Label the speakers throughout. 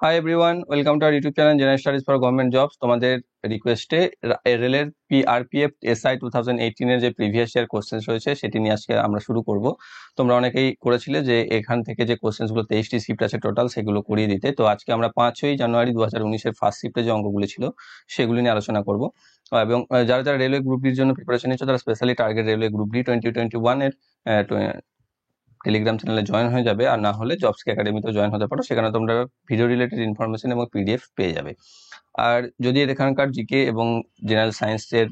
Speaker 1: Hi everyone, welcome to our YouTube channel general studies for government jobs. তোমাদের রিকোয়েস্টে রেলের পিআরপিএফ SI 2018 এর যে প্রিভিয়াস ইয়ার কোশ্চেন্স রয়েছে সেটি নিয়ে আজকে আমরা শুরু করব। তোমরা অনেকেই করেছিলে যে এখান থেকে যে কোশ্চেন্সগুলো 23টি শিফট আছে টোটাল, সেগুলো করিয়ে দিতে। তো আজকে আমরা 5ই জানুয়ারি 2019-এর ফার্স্ট শিফটে যে অঙ্কগুলি ছিল সেগুলি নিয়ে আলোচনা করব। এবং যারা যারা রেলওয়ে গ্রুপ ডির জন্য প্রিপারেশন নিচ্ছে তারা specially target railway group D 2021 এর টেলিগ্রাম চ্যানেলে জয়েন হয়ে যাবে, আর না হলে জবসকে একাডেমিতেও জয়েন হতে পারো। সেখানে তোমরা ভিডিও রিলেটেড ইনফরমেশন এবং পিডিএফ পেয়ে যাবে। আর যদি এখানকার জিকে এবং জেনারেল সায়েন্সের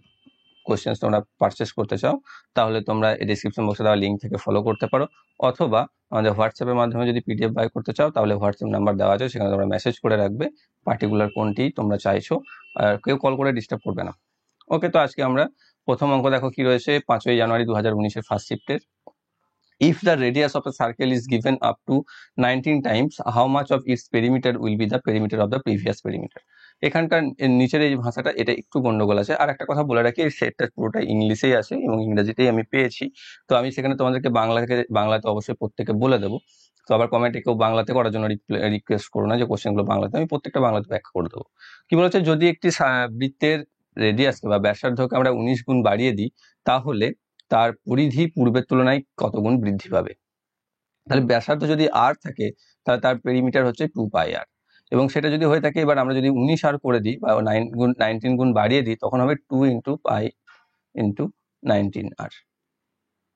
Speaker 1: কোশ্চেন্স তোমরা পারচেস করতে চাও তাহলে তোমরা এই ডিসক্রিপশন বক্সে দেওয়া লিঙ্ক থেকে ফলো করতে পারো, অথবা আমাদের হোয়াটসঅ্যাপের মাধ্যমে যদি পিডিএফ বাই করতে চাও তাহলে হোয়াটসঅ্যাপ নাম্বার দেওয়া আছে, সেখানে তোমরা মেসেজ করে রাখবে পার্টিকুলার কোনটি তোমরা চাইছো, আর কেউ কল করে ডিস্টার্ব করবে না। ওকে, তো আজকে আমরা প্রথম অঙ্ক দেখো কি রয়েছে 5ই জানুয়ারি 2019-এর first শিফটের। If the radius of a circle is given up to 19 times, how much of its perimeter will be the perimeter of the previous perimeter? এখানকার নিচের এই ভাষাটা এটা একটু গন্ডগোল আছে। আর একটা কথা বলে রাখি, এই সেটটা পুরোটা ইংলিশেই আছে এবং ইংরেজিতেই আমি পেয়েছি, তো আমি সেখানে তোমাদেরকে বাংলাতে অবশ্যই প্রত্যেকে বলে দেবো। তো আবার কমেন্টে কেউ বাংলাতে করার জন্য রিকোয়েস্ট করো না যে কোশ্চেনগুলো বাংলাতে, আমি প্রত্যেকটা বাংলাতে ব্যাখ্যা করে দেবো। কি বলেছে, যদি একটি বৃত্তের রেডিয়াসকে বা ব্যাসার্ধকে আমরা 19 গুণ বাড়িয়ে দিই তাহলে তার পরিধি পূর্বের তুলনায় কত গুণ বৃদ্ধি পাবে। তাহলে ব্যাসার্ধ যদি আর থাকে তাহলে তার পেরিমিটার হচ্ছে 2πr, এবং সেটা যদি হয়ে থাকে, এবার আমরা যদি 19r করে দিই বা 19 গুণ বাড়িয়ে দিই তখন হবে 2 × π × 19r,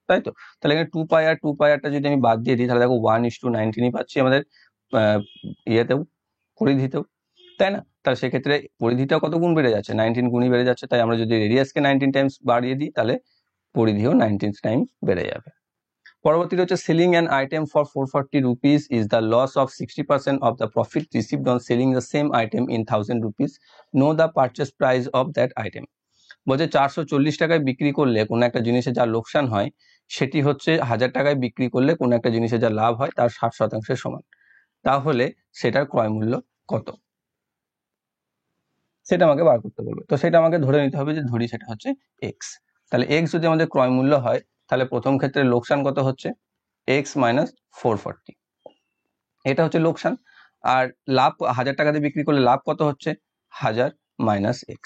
Speaker 1: তাই তো। তাহলে এখানে 2πrটা যদি আমি বাদ দিয়ে দিই তাহলে দেখো 1:19ই পাচ্ছি আমাদের ইয়েতেও, পরিধিতেও, তাই না। তাহলে সেক্ষেত্রে পরিধিটাও কত গুণ বেড়ে যাচ্ছে, 19 গুণই বেড়ে যাচ্ছে। তাই আমরা যদি রেডিয়াসকে 19 টাইমস বাড়িয়ে দিই তাহলে পরিধিও 19 টাইম বেড়ে যাবে। পরবর্তীটা হচ্ছে selling an item for 440 rupees is the loss of 60% of the profit received on selling the same item in 1000 rupees. Know the purchase price of that item. বলছে 440 টাকায় বিক্রি করলে কোনো একটা জিনিসে যা লোকসান হয় সেটি হচ্ছে 1000 টাকায় বিক্রি করলে কোনো একটা জিনিসে যা লাভ হয় তার 60% সমান। তাহলে সেটার ক্রয় মূল্য কত, সেটা আমাকে বার করতে বলবে। তো সেটা আমাকে ধরে নিতে হবে, যে ধরি সেটা হচ্ছে x। তাহলে x যদি আমাদের ক্রয় মূল্য হয় তাহলে প্রথম ক্ষেত্রে লোকসান কত হচ্ছে, x - 440, এটা হচ্ছে লোকসান। আর লাভ 1000 টাকা দিয়ে বিক্রি করলে লাভ কত হচ্ছে, 1000 - x।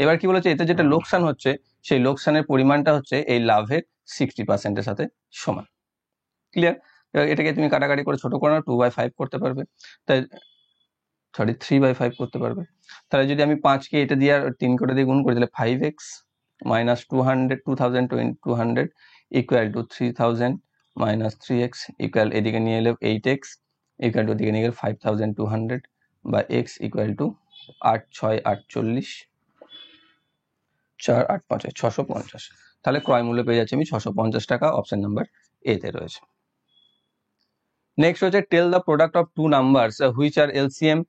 Speaker 1: এবার কি বলেছে, এতে যেটা লোকসান হচ্ছে সেই লোকসানের পরিমাণটা হচ্ছে এই লাভের 60%-এর সাথে সমান। ক্লিয়ার? এটাকে তুমি কাটাকাটি করে ছোট করে নাও, 2/5 করতে পারবে, তাই 3/5 করতে পারবে। তাহলে যদি আমি 5কে এটা দিয়ে আর 3 করে দিয়ে গুণ করি তাহলে 5x - 200 equal to 3000 - 3x equal, এদিকে নিয়ে এলে 8x ইকুয়াল টু দিকে নিয়ে গেলে 5200 বা x ইকুয়াল টু 8 6 48 4 8 5 650। তাহলে ক্রয় মূল্য পেয়ে যাচ্ছে আমি 650 টাকা, অপশন নাম্বার এ তে রয়েছে। নেক্সট হচ্ছে tell the product of two numbers which are LCM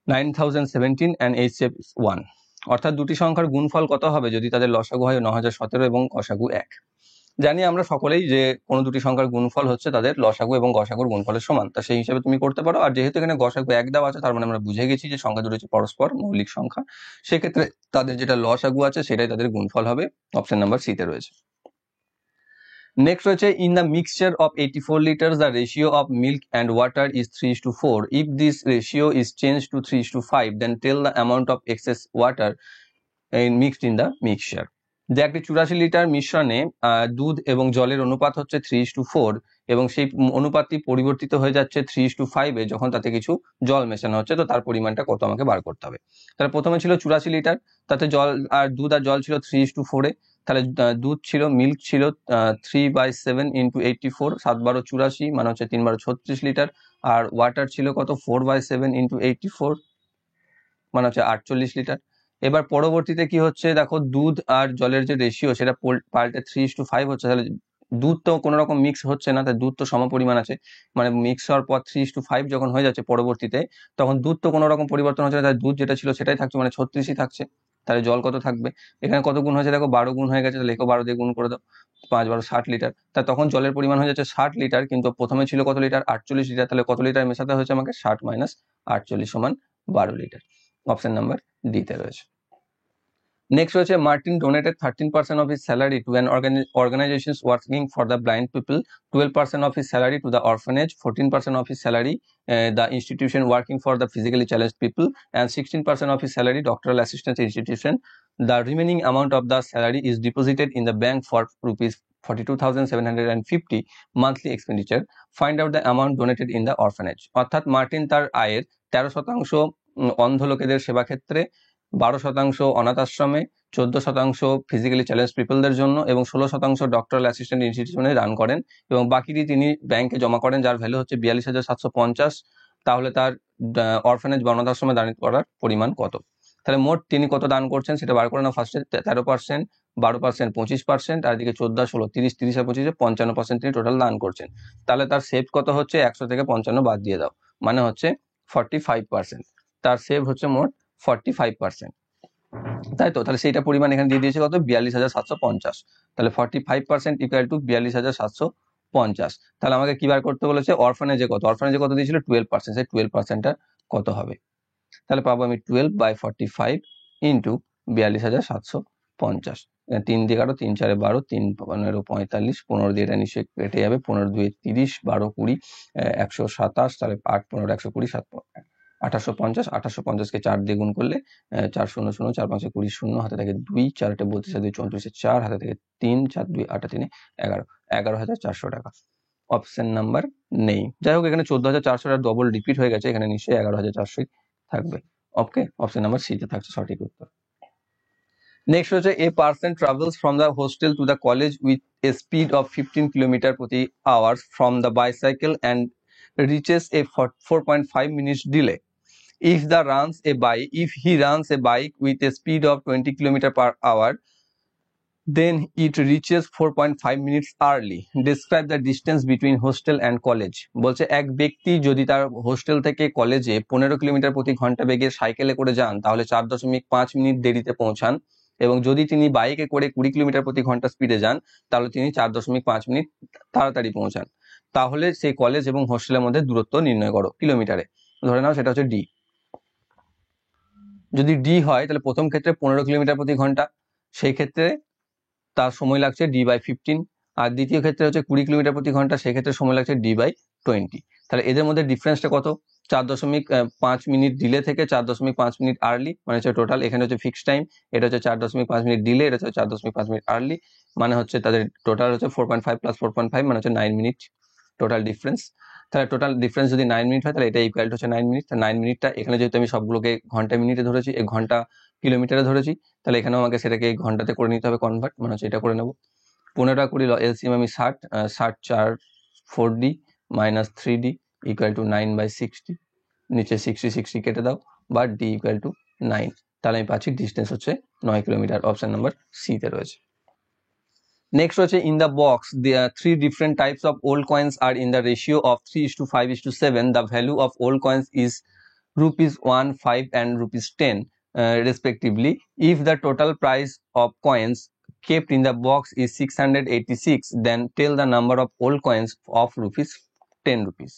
Speaker 1: 9017 and HCF 1, অর্থাৎ দুটি সংখ্যার গুণফল কত হবে যদি তাদের লসাগু হয় 9017 এবং গসাগু 1। জানি আমরা সকলেই যে কোনো দুটি সংখ্যার গুণফল হচ্ছে তাদের লসাগু এবং গসাগুর গুণফলের সমান, তা সেই হিসাবে তুমি করতে পারো। আর যেহেতু এখানে গসাগু 1 দেওয়া আছে তার মানে আমরা বুঝে গেছি যে সংখ্যা দুটো হচ্ছে পরস্পর মৌলিক সংখ্যা, সেক্ষেত্রে তাদের যেটা লসাগু আছে সেটাই তাদের গুণফল হবে, অপশন নাম্বার সি তে রয়েছে। নেক্সট রয়েছে in the mixture of 84 liters the ratio of milk and water is 3:4. If this ratio is changed to 3:5 then tell the amount of excess water mixed in the mixture. যে একটি 84 litre মিশ্রণে দুধ এবং জলের অনুপাত হচ্ছে 3:4 এবং সেই অনুপাতটি পরিবর্তিত হয়ে যাচ্ছে 3:5-এ যখন তাতে কিছু জল মেশানো হচ্ছে, তো তার পরিমাণটা কত আমাকে বার করতে হবে। তাহলে প্রথমে ছিল 84 লিটার, তাতে দুধ আর জল ছিল 3:4-এ, তাহলে দুধ ছিল, মিল্ক ছিল 3/7 × 84, 7 × 84 মানে হচ্ছে 3 × 36 লিটার, আর ওয়াটার ছিল কত 4/7 × 84 মানে হচ্ছে 48 লিটার। এবার পরবর্তীতে কি হচ্ছে দেখো, দুধ আর জলের যে রেশিও সেটা পাল্টে 3:5 হচ্ছে, তাহলে দুধ তো কোনো রকম মিক্স হচ্ছে না, তাই দুধ তো সমপরিমাণ আছে, মানে মিক্স হওয়ার পর 3:5 যখন হয়ে যাচ্ছে পরবর্তীতে তখন দুধ তো কোনো রকম পরিবর্তন হচ্ছে না, তাই দুধ যেটা ছিল সেটাই থাকছে, মানে 36ই থাকছে। তাহলে জল কত থাকবে, এখানে কত গুণ হয়েছে দেখো 12 গুণ হয়ে গেছে, তাহলে 12 দিয়ে গুণ করে দাও, 5 × 12 60 লিটার। তা তখন জলের পরিমাণ হয়ে যাচ্ছে 60 লিটার, কিন্তু প্রথমে ছিল কত লিটার 48 লিটার, তাহলে কত লিটার মেশাতে হয়েছে আমাকে 60 - 48 = 12 লিটার, অপশন নাম্বার ডি তে রয়েছে। নেক্সট হচ্ছে Martin donated 13% of his salary to an organizations working for the blind people, 12% of his salary to the orphanage, 14% of his salary the institution working for the physically challenged people, and 16% of his salary doctoral assistance institution. The remaining amount of the salary is deposited in the bank for rupees 42,750 monthly expenditure. Find out the amount donated in the orphanage. অর্থাৎ Martin তার আয়ের 13% অন্ধ লোকেদের সেবা ক্ষেত্রে, 12% অনাথ আশ্রমে, 14% physically challenge পিপলদের জন্য এবং 16% ডক্টরাল অ্যাসিস্ট্যান্ট ইনস্টিটিউশনে রান করেন, এবং বাকিটি তিনি ব্যাংকে জমা করেন, যার ভ্যালু হচ্ছে 42,750। তাহলে তার অরফানেজ বা অনাথ আশ্রমে দান করার পরিমাণ কত? তাহলে মোট তিনি কত দান করছেন সেটা বার করে নাও। ফার্স্টে 13%, 12%, 25%, আর এদিকে 14, 16, 30, 30 আর 25, 55% তিনি টোটাল দান করছেন। তাহলে তার সেভ কত হচ্ছে? 100 থেকে 55 বাদ দিয়ে দাও, মানে হচ্ছে 45%। তার সেভ হচ্ছে মোট 45%, তাই তো? তাহলে সেইটা পরিমাণ এখানে দিয়ে দিয়েছে কত? 42,750। তাহলে 45% ইকুয়াল টু 42,750। তাহলে আমাকে কি বার করতে বলেছে? অরফানেজে কত? অরফানেজে কত দিয়েছিল? 12%। সেই 12%টা কত হবে? তাহলে পাবো আমি 12/45 ইন্টু 42,750। 3 দিয়ে 11, 3 4 12, 3 15 45, 15 দিয়ে এটা নিশ্চয়ই কেটে যাবে, 15 2 30, 12 20, 127, তাহলে 8 15 120, 7 1850। 1850-কে 4 দিয়ে গুণ করলে 4 0 0, 4 5 20, 0 হাতে থাকে 2, 4 8 32, 2 34, 4 হাতে থাকে 3, 4 2 8 3 11, 11,400 টাকা। অপশন নাম্বার নেই। যাই হোক, এখানে 14,400 ডবল রিপিট হয়ে গেছে, এখানে নিশ্চয়ই 11,400 থাকবে। ওকে, অপশন নাম্বার সি তে থাকছে সঠিক উত্তর। নেক্সট হচ্ছে a person travels from the hostel to the college with a speed of 15 kilometre প্রতি hours from the bicycle and reaches a 4.5 minutes delay. If he runs a bike with a speed of 20 km per hour, then it reaches 4.5 minutes early. Describe the distance between hostel and college. বলছে এক ব্যক্তি যদি তার hostel থেকে কলেজে 15 kilometre প্রতি ঘন্টা বেগে সাইকেলে করে যান তাহলে 4.5 মিনিট দেরিতে পৌঁছান, এবং যদি তিনি বাইকে করে 20 কিলোমিটার প্রতি ঘন্টা স্পিডে যান তাহলে তিনি 4.5 মিনিট তাড়াতাড়ি পৌঁছান। তাহলে সেই কলেজ এবং হোস্টেলের মধ্যে দূরত্ব নির্ণয় করো কিলোমিটারে। ধরে নাও সেটা হচ্ছে ডি। যদি ডি হয় তাহলে প্রথম ক্ষেত্রে 15 কিলোমিটার প্রতি ঘন্টা, সেই ক্ষেত্রে তার সময় লাগছে d/15, আর দ্বিতীয় ক্ষেত্রে হচ্ছে 20 কিলোমিটার প্রতি ঘন্টা, সেক্ষেত্রে সময় লাগছে d/20। তাহলে এদের মধ্যে ডিফারেন্সটা কত? 4.5 মিনিট ডিলে থেকে 4.5 মিনিট আর্লি, মানে হচ্ছে টোটাল। এখানে হচ্ছে ফিক্সড টাইম, এটা হচ্ছে 4.5 মিনিট ডিলে, এটা হচ্ছে 4.5 মিনিট আর্লি, মানে হচ্ছে তাদের টোটাল হচ্ছে 4.5 + 4.5 মানে হচ্ছে 9 মিনিট টোটাল ডিফারেন্স। তাহলে টোটাল ডিফারেন্স যদি 9 মিনিট হয় তাহলে এটা ইকুয়াল টু হচ্ছে 9 মিনিট। 9 মিনিটটা এখানে যেহেতু আমি সবগুলোকে ঘন্টা মিনিটে ধরেছি, এই ঘন্টা কিলোমিটারে ধরেছি, তাহলে এখানেও আমাকে সেটাকে ঘন্টাতে করে নিতে হবে কনভার্ট, মানে হচ্ছে এটা করে নেব। 15টা করি এলসিএম আমি 60, 60 4 4d minus 3d equal to 9/60, নিচে 60 60 কেটে দাও, বা d ইকুয়াল টু 9। তাহলে আমি পাচ্ছি ডিস্টেন্স হচ্ছে 9 কিলোমিটার। অপশন নাম্বার সি তে রয়েছে। নেক্সট হচ্ছে in the box three different types of old coins are in the ratio of 3:5:7। The value of old coins is ₹1, 5 and ₹10 respectively. If the total price of coins kept in the box is 686, then tell the number of old coins of ₹10.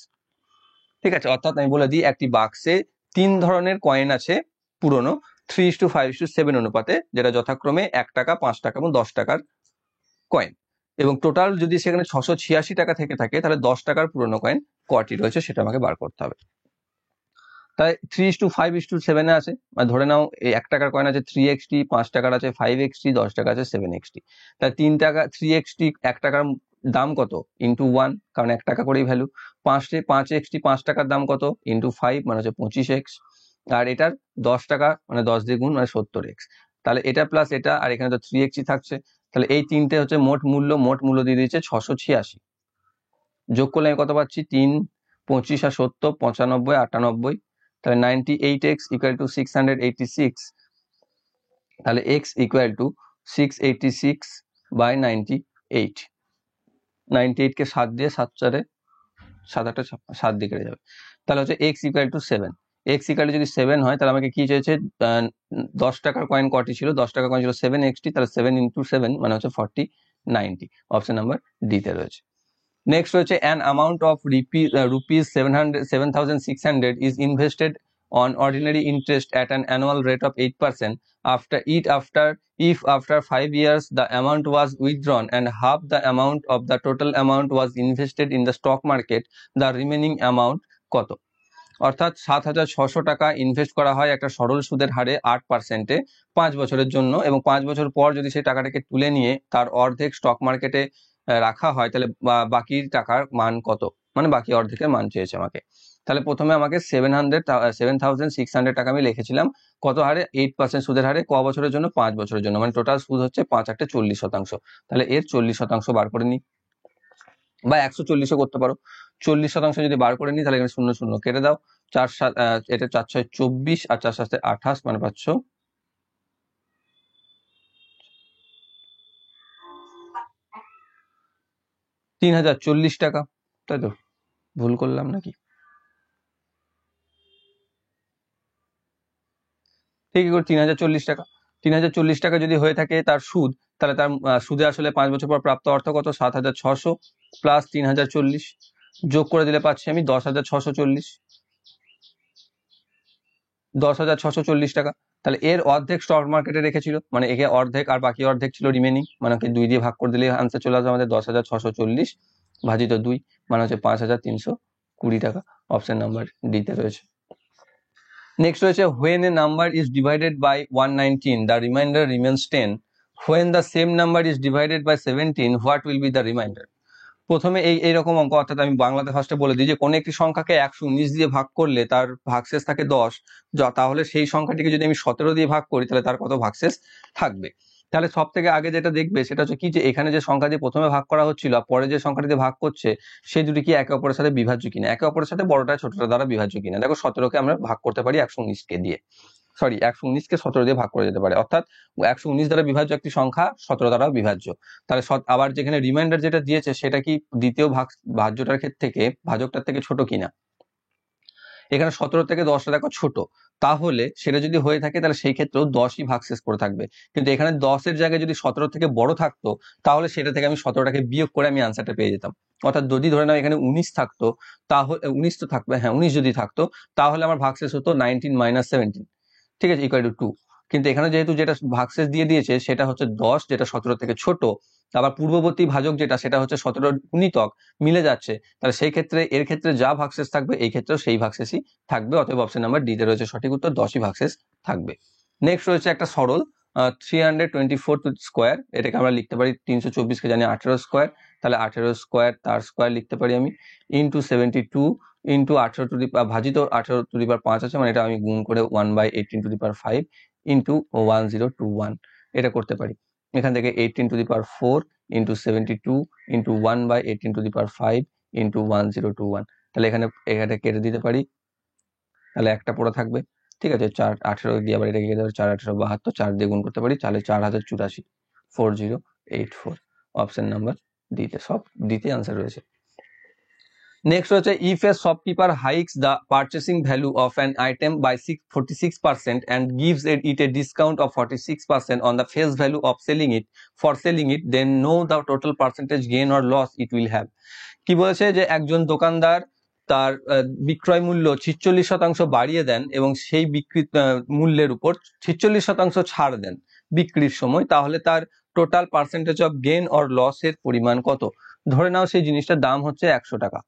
Speaker 1: ঠিক আছে, অর্থাৎ আমি বলে দিই একটি বাক্সে 3 ধরনের coin আছে পুরনো 3:5:7 অনুপাতে, যেটা যথাক্রমে 1 টাকা, 5 টাকা এবং 10 টাকার কয়েন, এবং টোটাল যদি সেখানে 686 টাকা থেকে থাকে তাহলে 10 টাকার পুরনো কয়েন কয়টি রয়েছে সেটা আমাকে বার করতে হবে। তাই 3:5:7 আছে, ধরে নাও এই 1 টাকার কয়েন আছে 3xt, 5 টাকার আছে 5xt, 10 টাকা আছে 7xt। তাই 3 টাকা 3xt 1 টাকার দাম কত? ইন্টু 1, কারণ 1 টাকা করেই ভ্যালু। 5xt 5 টাকার দাম কত? ইন্টু 5, মানে হচ্ছে 25x। আর এটার 10 টাকা মানে 10 দিয়ে গুণ, মানে 70x। তাহলে এটা প্লাস এটা, আর এখানে তো 3x থাকছে, তাহলে এই তিনটে হচ্ছে মোট মূল্য। মোট মূল্য দিয়ে দিয়েছে 686। যোগ করলে আমি কত পাচ্ছি? 3, 25 আর 70, 95, 98। তাহলে 98x ইকুয়াল টু 686, তাহলে x ইকুয়াল টু 686/98। 98 কে 7 দিয়ে 7 4 7 8 7 দিয়ে কেটে যাবে, তাহলে হচ্ছে x equal two 7। x equal two যদি 7 হয় তাহলে আমাকে কি চেয়েছে? 10 টাকার কয়েন কটি ছিল? 10 টাকার কয়েন ছিল 7xt, তাহলে 7 × 7 মানে হচ্ছে 4090। অপশন নাম্বার ডি তে রয়েছে। নেক্সট হচ্ছে an amount of rupees 7,600 is invested on ordinary interest at an annual rate of 8%. If after 5 years the amount was withdrawn and half the amount of the total amount was invested in the stock market, the remaining amount কত? অর্থাৎ 7,600 টাকা invest করা হয় একটা সরল সুদের হারে 8%-এ 5 বছরের জন্য, এবং 5 বছর পর যদি সেই টাকাটাকে তুলে নিয়ে তার অর্ধেক স্টক মার্কেটে রাখা হয়, তাহলে বাকি টাকার মান কত, মানে বাকি অর্ধেকের মান চেয়েছে আমাকে। তাহলে প্রথমে আমাকে 7,600 টাকা আমি লিখেছিলাম কত হারে, 8% সুদের হারে, ক বছরের জন্য, 5 বছরের জন্য, মানে টোটাল সুদ হচ্ছে 5×40%। তাহলে এর 40% বার করে নিই, বা 140ও করতে পারো। 40% যদি বার করে নিই তাহলে এখানে 0 0 কেটে দাও, 4 এটা 4 6 24 আর 4 7 28, মানে পাচ্ছ 3,040 টাকা, তাই তো? ভুল করলাম নাকি? ঠিকই করে 3,040 টাকা। 3,040 টাকা যদি হয়ে থাকে তার সুদ, তাহলে তার সুদে আসলে 5 বছর পর প্রাপ্ত অর্থ কত? 7,600 প্লাস 3,040 যোগ করে দিলে পাচ্ছি আমি 10,640, 10,640 টাকা। তাহলে এর অর্ধেক স্টক মার্কেটে রেখেছিল, মানে একে অর্ধেক আর বাকি অর্ধেক ছিল রিমেনিং, মানে ওকে 2 দিয়ে ভাগ করে দিলে আনসার চলে আসবে আমাদের 10,640 ভাজিত 2, মানে হচ্ছে 5,320 টাকা। অপশন নাম্বার ডিতে রয়েছে। নেক্সট রয়েছে when a number is divided by 119 the remainder remains 10, when the same number is divided by 17 what will be the remainder? প্রথমে এইরকম অঙ্ক, অর্থাৎ আমি বাংলাতে ফার্স্টে বলে দিই যে কোন একটি সংখ্যাকে 119 দিয়ে ভাগ করলে তার ভাগশেষ থাকে 10, তাহলে সেই সংখ্যাটিকে যদি আমি 17 দিয়ে ভাগ করি তাহলে তার কত ভাগশেষ থাকবে। তাহলে সব থেকে আগে যেটা দেখবে সেটা হচ্ছে কি, যে এখানে যে সংখ্যা দিয়ে প্রথমে ভাগ করা হচ্ছিল আর পরে যে সংখ্যাটি দিয়ে ভাগ করছে সেই দুটি কি একে অপরের সাথে বিভাজ্য কিনা, একে অপরের সাথে বড়টা ছোটটা দ্বারা বিভাজ্য কিনা। দেখো 17কে আমরা ভাগ করতে পারি 119কে দিয়ে, সরি 119কে 17 দিয়ে ভাগ করে যেতে পারে, অর্থাৎ 119 দ্বারা বিভাজ্য একটি সংখ্যা 17 দ্বারা বিভাজ্য। তাহলে আবার যেখানে রিমাইন্ডার যেটা দিয়েছে সেটা কি দ্বিতীয় ভাজ্যটার ক্ষেত্রে থেকে ভাজকটার থেকে ছোট কিনা, এখানে 17 থেকে 10টা দেখো ছোট, তাহলে সেটা যদি হয়ে থাকে তাহলে সেই ক্ষেত্রেও 10ই ভাগশেষ করে থাকবে। কিন্তু এখানে 10-এর জায়গায় যদি 17 থেকে বড় থাকতো তাহলে সেটা থেকে আমি 17টাকে বিয়োগ করে আমি আনসারটা পেয়ে যেতাম। অর্থাৎ যদি ধরে নাও এখানে 19 থাকতো, তাহলে 19 তো থাকবে, হ্যাঁ 19 যদি থাকতো তাহলে আমার ভাগশেষ হতো 19 - 17, ঠিক আছে, ইকুয়াল টু 2। কিন্তু এখানে যেহেতু যেটা ভাগশেষ দিয়ে দিয়েছে সেটা হচ্ছে 10, যেটা 17 থেকে ছোট, আবার পূর্ববর্তী ভাজক যেটা সেটা হচ্ছে 17 গুণিতক মিলে যাচ্ছে, তাহলে সেই ক্ষেত্রে এর ক্ষেত্রে যা ভাগশেষ থাকবে এই ক্ষেত্রেও সেই ভাগশেষই থাকবে। অতএব অপশন নাম্বার ডি তে রয়েছে সঠিক উত্তর, 10ই ভাগশেষ থাকবে। নেক্সট রয়েছে একটা সরল 324 স্কোয়ার, এটাকে আমরা লিখতে পারি 324কে জানি 18 স্কোয়ার, তাহলে 18 স্কোয়ার তার স্কোয়ার লিখতে পারি আমি, ইন্টু 72 ইন্টু 18 টু দি ভাজিত 18 টু দি পাওয়ার 5 আছে, মানে এটা আমি গুণ করে 1/18 টু দি পাওয়ার 5 ইন্টু 1021 এটা করতে পারি। এখান থেকে 18 two the power 4 into 72 into 1/18 two the power 5 into 1021, তাহলে এখানে কেটে দিতে পারি, তাহলে একটা পড়ে থাকবে, ঠিক আছে। 4 18 দিয়ে আবার এটাকে কেটে 4 18 72, 4 দিয়ে গুণ করতে পারি, তাহলে 4084 4084, অপশন নাম্বার ডিতে, সব ডিতে আনসার রয়েছে। নেক্সট হচ্ছে if a shopkeeper hikes the purchasing value of an item by 46% and gives it a discount of 46% on the face value of selling it, then know the total percentage gain or loss it will have. কি বলেছে যে একজন দোকানদার তার বিক্রয় মূল্য 46% বাড়িয়ে দেন এবং সেই বিক্রি মূল্যের উপর 46% ছাড় দেন বিক্রির সময়, তাহলে তার total percentage of gain or loss এর পরিমাণ কত? ধরে নাও সেই জিনিসটার দাম হচ্ছে 100 টাকা,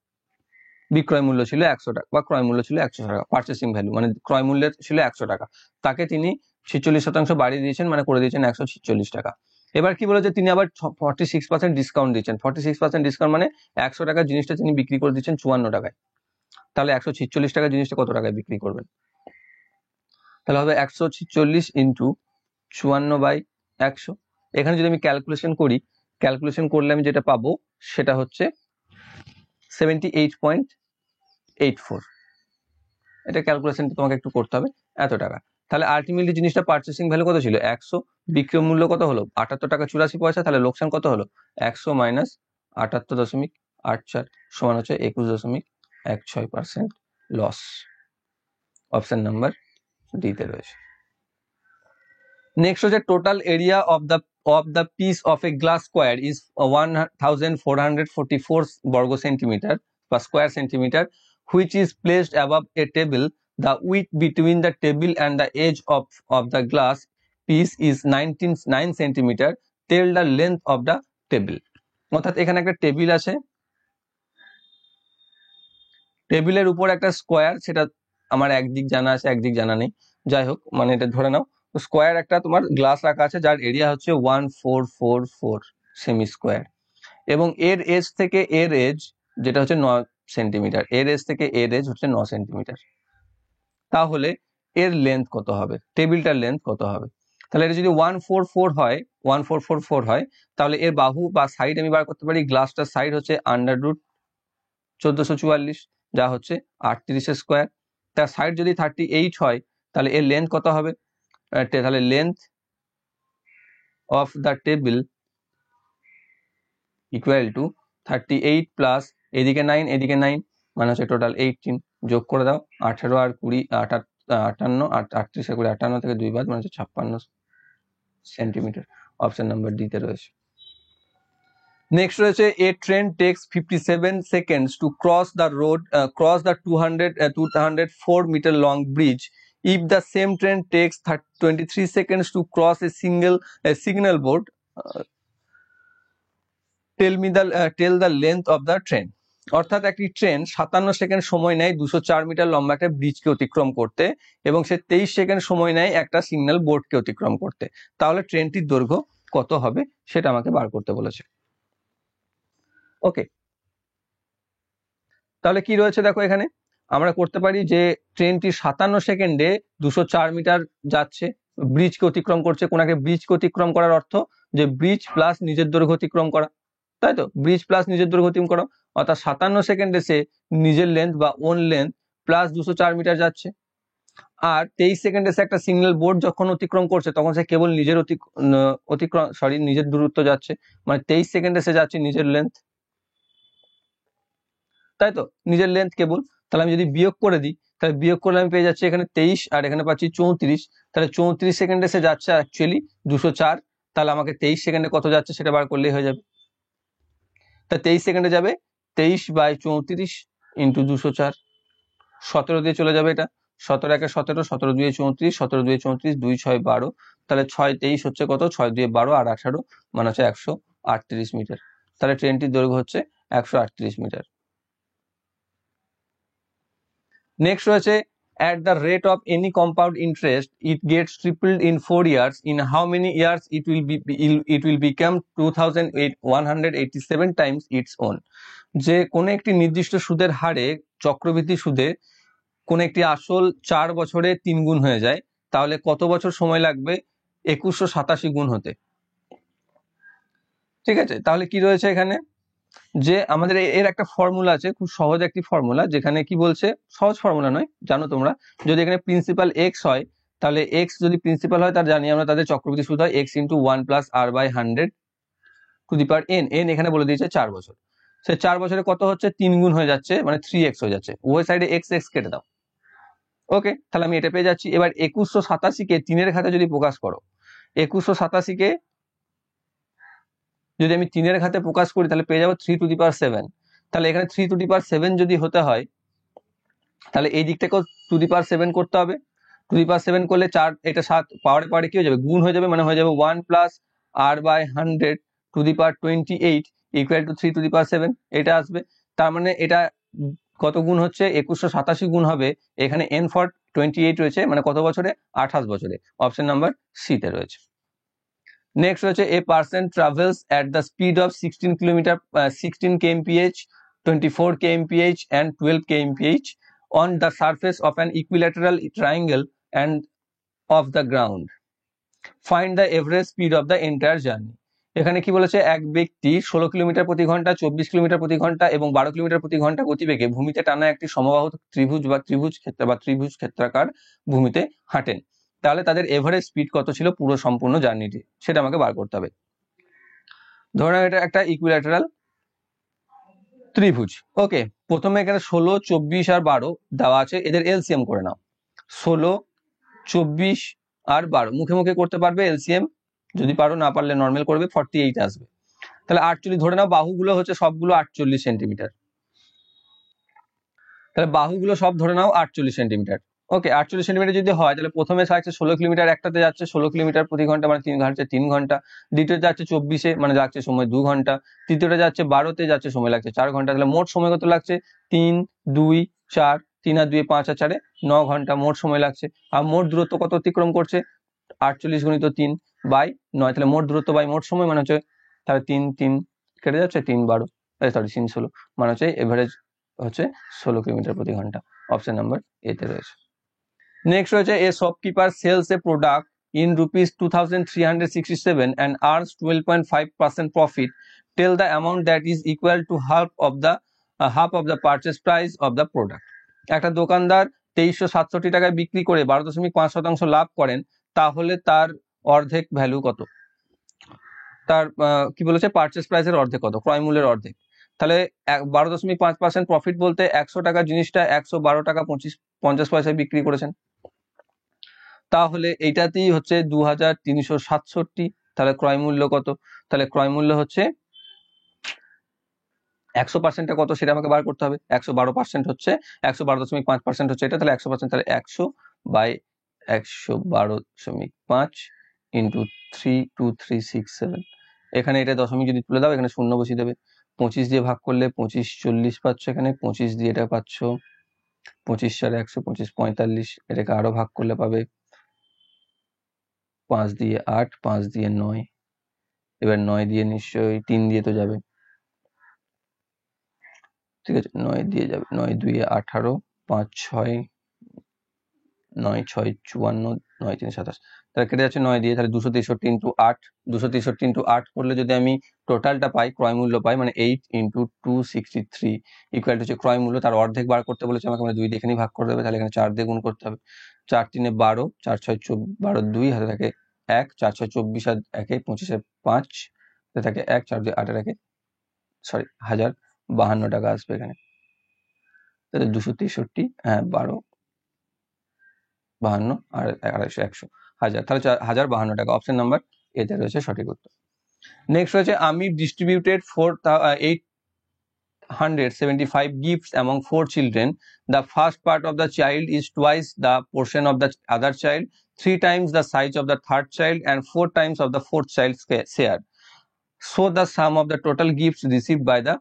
Speaker 1: বিক্রয় মূল্য ছিল 100 টাকা বা ক্রয় মূল্য ছিল 100 টাকা, পার্চেসিং ভ্যালু মানে ক্রয় মূল্য ছিল 100 টাকা, তাকে তিনি 46% বাড়িয়ে দিয়েছেন, মানে করে দিয়েছেন 146 টাকা। এবার কি বলেছে, তিনি আবার 46% ডিসকাউন্ট দিচ্ছেন, 46% ডিসকাউন্ট মানে 100 টাকার জিনিসটা তিনি বিক্রি করে দিচ্ছেন 54 টাকায়, তাহলে 146 টাকার জিনিসটা কত টাকায় বিক্রি করবেন? তাহলে হবে 146 ইন্টু 54/100। এখানে যদি আমি ক্যালকুলেশন করলে আমি যেটা পাবো সেটা হচ্ছে 78.84, এটা ক্যালকুলেশনটা তোমাকে একটু করতে হবে, এত টাকা। তাহলে আলটিমেটলি জিনিসটা পার্চেসিং ভ্যালু কত ছিল 100, বিক্রয় মূল্য কত হলো 78 টাকা 84 পয়সা, তাহলে লোকসান কত হলো 100 মাইনাস 78.84 সমান হচ্ছে 21.16% লস। অপশন নাম্বার ডি তে রয়েছে। নেক্সট হচ্ছে total area of the piece of a glass square is 1444 বর্গ সেন্টিমিটার বা square centimetre, which is placed above a table. the width between the table and the edge of the glass piece is 9 centimeter, tell the length of the table. অর্থাৎ এখানে একটা table আছে, টেবিলের উপর একটা square, সেটা আমার একদিক জানা আছে একদিক জানা নেই, যাই হোক মানে এটা ধরে নাও স্কোয়ার একটা তোমার গ্লাস রাখা আছে যার এরিয়া হচ্ছে 1444 সেমি স্কোয়ার, এবং এর এজ থেকে এর এজ যেটা হচ্ছে 9 সেন্টিমিটার, এর এজ থেকে এর এজ হচ্ছে 9 সেন্টিমিটার। তাহলে এর লেন্থ কত হবে, টেবিলটার লেন্থ কত হবে? তাহলে এটা যদি 1444 হয় তাহলে এর বাহু বা সাইড আমি বার করতে পারি, গ্লাসটার সাইড হচ্ছে √1444 যা হচ্ছে 38 স্কোয়ার, তার সাইড যদি 38 হয় তাহলে এর লেন্থ কত হবে? তাহলে length of the table equal to 38 plus এদিকে 9 এদিকে 9 মানে হচ্ছে টোটাল 18, যোগ করে দাও 18 আর 20 58 38 আর 20 58 থেকে 2 বাদ মানে হচ্ছে 56 সেন্টিমিটার। অপশন নাম্বার ডি তে রয়েছে। নেক্সট রয়েছে a train takes 57 seconds to cross the road, cross the 204 metre long bridge if the same train takes 23 seconds to cross a signal board, tell the length of the train. অর্থাৎ একটি train 57 second সময় নেয় 204 metre লম্বা একটা ব্রিজকে অতিক্রম করতে, এবং সে 23 second সময় নেয় একটা সিগন্যাল বোর্ডকে অতিক্রম করতে, তাহলে ট্রেনটির দৈর্ঘ্য কত হবে সেটা আমাকে বার করতে বলেছে। ওকে, তাহলে কি রয়েছে দেখো এখানে আমরা করতে পারি যে ট্রেনটি 57 সেকেন্ডে 204 মিটার যাচ্ছে, ব্রিজকে অতিক্রম করছে। কোনাকে ব্রিজকে অতিক্রম করার অর্থ যে ব্রিজ প্লাস নিজের দৈর্ঘ্য অতিক্রম করা, তাই তো, ব্রিজ প্লাস নিজের দৈর্ঘ্য অতিক্রম করা, অর্থাৎ 57 সেকেন্ডে সে নিজের লেন্থ বা ওন লেন্থ প্লাস 204 মিটার যাচ্ছে। আর 23 সেকেন্ডে সে একটা সিগন্যাল বোর্ড যখন অতিক্রম করছে তখন সে কেবল নিজের নিজের দূরত্ব যাচ্ছে, মানে 23 সেকেন্ডে সে যাচ্ছে নিজের লেন্থ, তাই তো, নিজের লেন্থ কেবল। তাহলে আমি যদি বিয়োগ করে দিই তাহলে বিয়োগ করলে আমি পেয়ে যাচ্ছি এখানে 23 আর এখানে পাচ্ছি 34, তাহলে 34 সেকেন্ডে সে যাচ্ছে অ্যাকচুয়ালি 204, তাহলে আমাকে 23 সেকেন্ডে কত যাচ্ছে সেটা বার করলেই হয়ে যাবে। তা 23 সেকেন্ডে যাবে 23/34 ইন্টু 204, 17 দিয়ে চলে যাবে এটা, 17 একে 17, 17 2 34, 17 2 34, 2 6 12, তাহলে 6 23 হচ্ছে কত, 6 2 12 আর 18 মানে হচ্ছে 138 মিটার। তাহলে ট্রেনটির দৈর্ঘ্য হচ্ছে 138 মিটার। নেক্সট রয়েছে at the rate of any compound interest it gets tripled in 4 years, in how many years it will become 2187 times its own. যে কোন একটি নির্দিষ্ট সুদের হারে চক্রবৃদ্ধি সুদে কোন একটি আসল 4 বছরে 3 গুণ হয়ে যায়, তাহলে কত বছর সময় লাগবে 2187 গুণ হতে? ঠিক আছে, তাহলে কি রয়েছে এখানে যে আমাদের এর একটা ফর্মুলা আছে, খুব সহজ একটি ফর্মুলা, যেখানে কি বলছে, সহজ ফর্মুলা নয় জানো তোমরা, যদি এখানে প্রিন্সিপাল এক্স হয় তাহলে এক্স যদি প্রিন্সিপাল হয় তার জানি আমরা তাদের চক্রবৃদ্ধি সুদ হয় x into 1 plus r/100 to the power n, n এখানে বলে দিয়েছে 4 বছর, সে 4 বছরে কত হচ্ছে 3 গুণ হয়ে যাচ্ছে মানে 3x হয়ে যাচ্ছে, ওই সাইডে x x কেটে দাও। ওকে, তাহলে আমি এটা পেয়ে যাচ্ছি। এবার 2187 কে 3 এর ঘাতে যদি প্রকাশ করো, 2187 কে যদি আমি 3 এর ঘাতে প্রকাশ করি তাহলে পেয়ে যাবো 3 টু দি পাওয়ার 7, তাহলে এখানে 3 টু দি পাওয়ার 7 যদি হতে হয় তাহলে এই দিকটাকেও টু দি পাওয়ার 7 করতে হবে, টু দি পাওয়ার 7 করলে 4 এটা 7 পাওয়ারে পাওয়ারে কি হয়ে যাবে, গুণ হয়ে যাবে, মানে হয়ে যাবে 1 plus r/100 to the power 28 equal to 3 to the power 7, এটা আসবে। তার মানে এটা কত গুণ হচ্ছে, 2187 গুণ হবে, এখানে n ফর 28 রয়েছে, মানে কত বছরে, 28 বছরে, অপশন নাম্বার সি তে রয়েছে। নেক্সট রয়েছে এ person travels at the speed of 16 kilometre 16 kmph, 24 kmph and 12 kmph on the surface of an equilateral triangle and of the ground. Find the average speed of the entire journey. এখানে কি বলেছে, এক ব্যক্তি 16 kilometre প্রতি ঘন্টা, 24 kilometre প্রতি ঘন্টা এবং 12 কিলোমিটার প্রতি ঘন্টা গতিবেগে ভূমিতে টানা একটি সমবাহু ত্রিভুজ বা ত্রিভুজ ক্ষেত্রাকার ভূমিতে হাঁটেন, তাহলে তাদের এভারেজ স্পিড কত ছিল পুরো সম্পূর্ণ জার্নিটি, সেটা আমাকে বার করতে হবে। ধরো এটা একটা ইকুইল্যাটারাল ত্রিভুজ। ওকে, প্রথমে এখানে 16, 24 আর 12 দেওয়া আছে, এদের এলসিএম করে নাও। 16, 24 আর 12 মুখে মুখে করতে পারবে, এলসিএম যদি পারো, না পারলে নর্মাল করবে, 48 আসবে। তাহলে 48 ধরে নাও, বাহুগুলো হচ্ছে সবগুলো 48 সেন্টিমিটার, তাহলে বাহুগুলো সব ধরে নাও 48 সেন্টিমিটার। ওকে 48 সেন্টিমিটার যদি হয় তাহলে প্রথমে থাকছে 16 কিলোমিটার, একটাতে যাচ্ছে 16 কিলোমিটার প্রতি ঘন্টা মানে 3 ঘন্টা, দ্বিতীয়তে যাচ্ছে 24-এ মানে লাগছে সময় 2 ঘন্টা, তৃতীয়টা যাচ্ছে 12-তে যাচ্ছে সময় লাগছে 4 ঘন্টা। তাহলে মোট সময় কত লাগছে? 3, 2, 4, 3 আর 2 5 আর 4 9 ঘন্টা মোট সময় লাগছে। আর মোট দূরত্ব কত অতিক্রম করছে? 48 গুণিত 3 বাই 9, তাহলে মোট দূরত্ব বাই মোট সময় মানে হচ্ছে, তাহলে 3 3 কেটে যাচ্ছে, 3 12 সরি 3 16 মানে হচ্ছে এভারেজ হচ্ছে 16 কিলোমিটার প্রতি ঘন্টা। অপশন নাম্বার এতে রয়েছে। নেক্সট রয়েছে a shopkeeper sells a product in rupees 2367 and earns 12.5% profit. Tell the amount that is equal to half of the purchase price of the product. একটা দোকানদার 2367 টাকায় বিক্রি করে 12.5% লাভ করেন, তাহলে তার অর্ধেক ভ্যালু কত? তার কি বলেছে, পারচেস প্রাইসের অর্ধেক কত, ক্রয় মূল্যের অর্ধেক। তাহলে 12.5% প্রফিট বলতে 100 টাকা জিনিসটা 112 টাকা 50 পয়সায় বিক্রি করেছেন, তাহলে এইটাতেই হচ্ছে 2367। তাহলে ক্রয় মূল্য কত? তাহলে ক্রয় মূল্য হচ্ছে 100%টা কত সেটা আমাকে বার করতে হবে। 112% হচ্ছে 112.5% হচ্ছে এটা, তাহলে 100%, তাহলে 100 বাই 112.5 ইন্টু 32367। এখানে এটা দশমিক যদি তুলে দাও এখানে শূন্য বসিয়ে দেবে। 25 দিয়ে ভাগ করলে 25 40 পাচ্ছ, এখানে 25 দিয়ে এটা পাচ্ছ 25 4 100, 25 45, এটাকে আরো ভাগ করলে পাবে 5 দিয়ে 8, 5 দিয়ে 9, এবার 9 দিয়ে নিশ্চয়ই 3 দিয়ে তো যাবে, ঠিক আছে 9 দিয়ে যাবে, 9 2 18, 5 6 9 6 54, 9 3 27, তাহলে কেটে যাচ্ছে 9 দিয়ে, তাহলে 263 ইন্টু 8, 263 ইন্টু 8 করলে যদি আমি টোটালটা পাই, ক্রয় মূল্য পাই, মানে 8 ইন্টু 263 ইকুয়াল টু হচ্ছে ক্রয় মূল্য, তার অর্ধেক বার করতে বলেছে আমাকে, মানে 2 দিয়ে এখানেই ভাগ করে দেবে, তাহলে এখানে 4 দিয়ে গুণ করতে হবে। 4 3 12, 4 6 12, 2 হাতে থাকে 1, 4 6 24 আর 1 25 5 হাতে থাকে 1, 4 2 8 এর 1 সরি 1052 টাকা আসবে এখানে। তাহলে 263, হ্যাঁ 12 52 আর 250 100 1000, তাহলে 1052 টাকা। অপশন নাম্বার এতে রয়েছে সঠিক উত্তর। নেক্সট রয়েছে আমির distributed 875 gifts among 4 children. The first part of the child is twice the portion of the other child, 3 times the size of the third child, and 4 times of the fourth child's share. So the sum of the total gifts received by the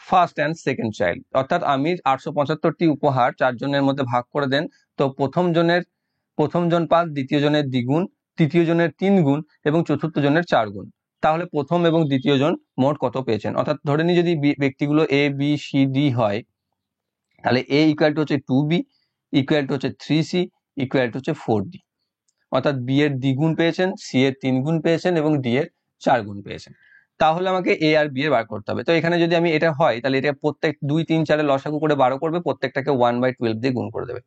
Speaker 1: first and second child. অর্থাৎ আমির 875টি উপহার 4 জনের মধ্যে ভাগ করে দেন, তো প্রথম জন পান দ্বিতীয় জনের দ্বিগুণ, তৃতীয় জনের 3 গুণ এবং চতুর্থ জনের 4 গুণ। তাহলে প্রথম এবং দ্বিতীয় জন মোট কত পেয়েছেন? অর্থাৎ ধরে নিই যদি ব্যক্তিগুলো এ বি সি ডি হয়, তাহলে এ ইকুয়াল টু হচ্ছে 2b, ইকুয়াল টু হচ্ছে 3c, ইকুয়াল টু হচ্ছে 4d। অর্থাৎ বি এর দ্বিগুণ পেয়েছেন, সি এর 3 গুণ পেয়েছেন এবং ডি এর 4 গুণ পেয়েছেন। তাহলে আমাকে এ আর বি এর বার করতে হবে। তো এখানে যদি আমি এটা হয় তাহলে এটা প্রত্যেক 2 3 4 এর লসাগু করে 12 করবে, প্রত্যেকটাকে 1/12 দিয়ে গুণ করে দেবে,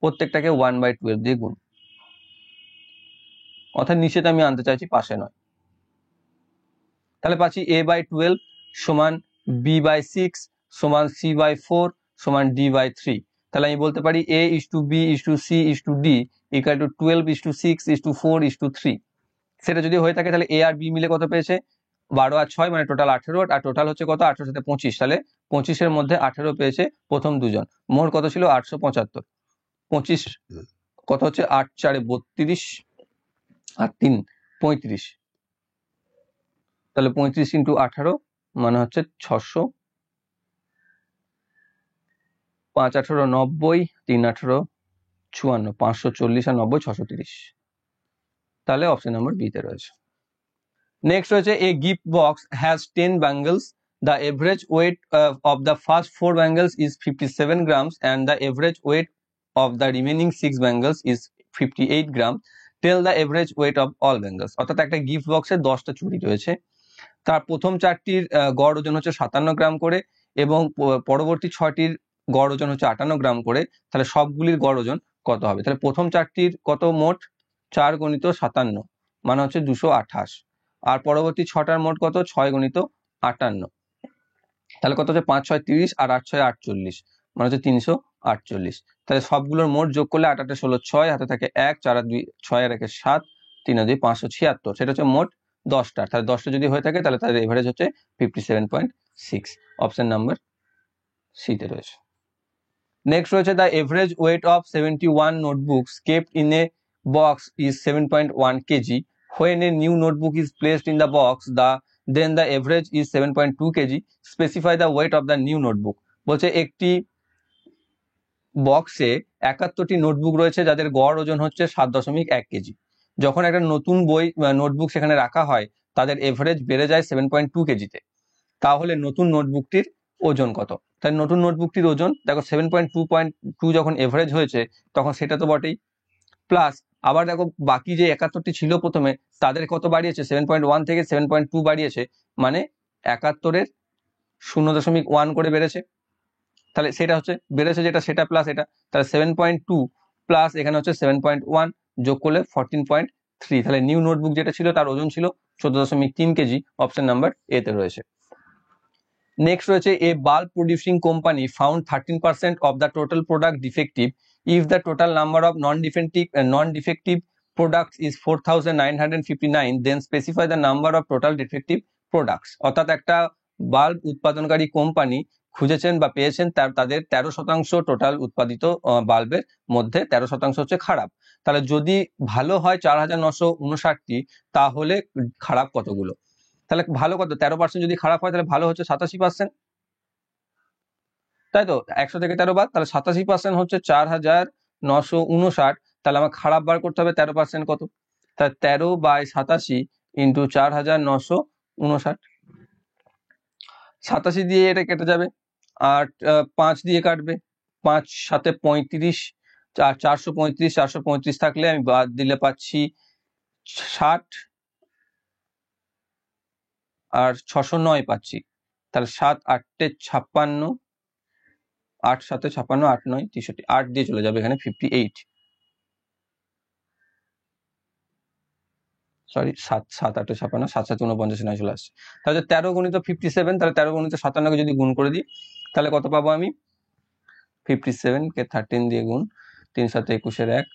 Speaker 1: প্রত্যেকটাকে 1/12 দিয়ে গুণ। অর্থাৎ নিচেতে আমি আনতে চাইছি, পাশে নয়। তাহলে পাচ্ছি a/12 সমান b/6 সমান c/4 সমান d/3। তাহলে আমি বলতে পারি a is to b is to c is to d equal to 12 is to 6 is to 4 is to 3। সেটা যদি হয়ে থাকে তাহলে এ আর বি মিলে কত পেয়েছে? 12 আর 6 মানে টোটাল 18, আর টোটাল হচ্ছে কত? 18 সাথে 25, তাহলে 25-এর মধ্যে 18 পেয়েছে প্রথম দুজন। মোট কত ছিল? 875। 25 কত হচ্ছে? 8 4 32 আর 3 35, তাহলে 35 ইন্টু 18 মানে হচ্ছে 600, 5 18 90, 3 18 54, 540 আর 90 630। তাহলে অপশন নাম্বার বি তে রয়েছে। নেক্সট রয়েছে a gift box has 10 bangles, the average weight of the first 4 bangles is 57 grams and the average weight of the remaining 6 bangles is 58 grams. Tell the average weight of all bangles. অর্থাৎ একটা gift বক্সে 10টা চুড়ি রয়েছে, তার প্রথম 4টির গড় ওজন হচ্ছে 57 গ্রাম করে এবং পরবর্তী 6টির গড় ওজন হচ্ছে 58 গ্রাম করে। তাহলে সবগুলির গড় ওজন কত হবে? তাহলে প্রথম 4টির কত? মোট 4 গুণিত 57 মানে হচ্ছে 228, আর পরবর্তী 6টার মোট কত? 6 গুণিত 58, তাহলে কত হচ্ছে? 5 6 30 আর 8 6 48 মানে হচ্ছে 348। তাহলে সবগুলোর মোট যোগ করলে 8 8 16 6, হাতে থাকে 1, 4 আর 2 6 আর 1 7, 3 আর 2 576, সেটা হচ্ছে মোট 10টা। তাহলে 10টা যদি হয়ে থাকে তাহলে তাদের এভারেজ হচ্ছে 57.6। অপশন নাম্বার সি তে রয়েছে। নেক্সট রয়েছে the average weight of 71 notebooks kept in a box is 7.1 kg. When a new notebook is placed in the box, then the average is 7.2 kg. Specify the weight of the new notebook. বলছে একটি বক্সে 71টি notebook রয়েছে যাদের গড় ওজন হচ্ছে 7.1 KG. যখন একটা নতুন নোটবুক সেখানে রাখা হয় তাদের এভারেজ বেড়ে যায় 7.2 কেজিতে। তাহলে নতুন নোটবুকটির ওজন কত? তাই নতুন নোটবুকটির ওজন দেখো 7.2 যখন এভারেজ হয়েছে তখন সেটা তো বটেই, প্লাস আবার দেখো বাকি যে 71টি ছিল প্রথমে তাদের কত বাড়িয়েছে, 7.1 থেকে 7.2 বাড়িয়েছে, মানে 71-এর 0.1 করে বেড়েছে। তাহলে সেটা হচ্ছে বেড়েছে যেটা সেটা প্লাস এটা, তাহলে 7.2 প্লাস এখানে হচ্ছে 7.1 যোগ করলে 14.3। তাহলে নিউ নোটবুক যেটা ছিল তার ওজন ছিল 14.3 কেজি। অপশন নাম্বার এ তে রয়েছে। নেক্সট রয়েছে a bulb producing company found 13% of the total product defective if the total number of non defective products is 4959, then specify the number of total defective products. অর্থাৎ একটা bulb উৎপাদনকারী company খুঁজেছেন বা পেয়েছেন তাদের 13% total উৎপাদিত বাল্বের মধ্যে 13% হচ্ছে খারাপ। তাহলে যদি ভালো হয় 4959টি, তাহলে খারাপ কতগুলো? তাহলে ভালো কত? 13% যদি খারাপ হয় তাহলে ভালো হচ্ছে 87%, তাই তো? 100 থেকে 13 বাদ, তাহলে 87% হচ্ছে 4959। তাহলে আমার খারাপ বার করতে হবে 13% কত? তাহলে 13/87 ইন্টু 4959। 87 দিয়ে এটা কেটে যাবে, আর 5 দিয়ে কাটবে, 5 সাথে 35, 435 থাকলে আমি বাদ দিলে পাচ্ছি 60, আর 609 পাচ্ছি। তাহলে 7 8 56, 8 7 56, 8 9 63, 8 দিয়ে চলে যাবে এখানে 58, সরি 7 7 8 56, 7 7 49 চলে আসছে। তাহলে 13 গুণিত 57, তাহলে 13 গুণিত 57 যদি গুণ করে দিই তাহলে কত পাবো আমি? 57 কে 13 দিয়ে গুণ, 3 7 21 1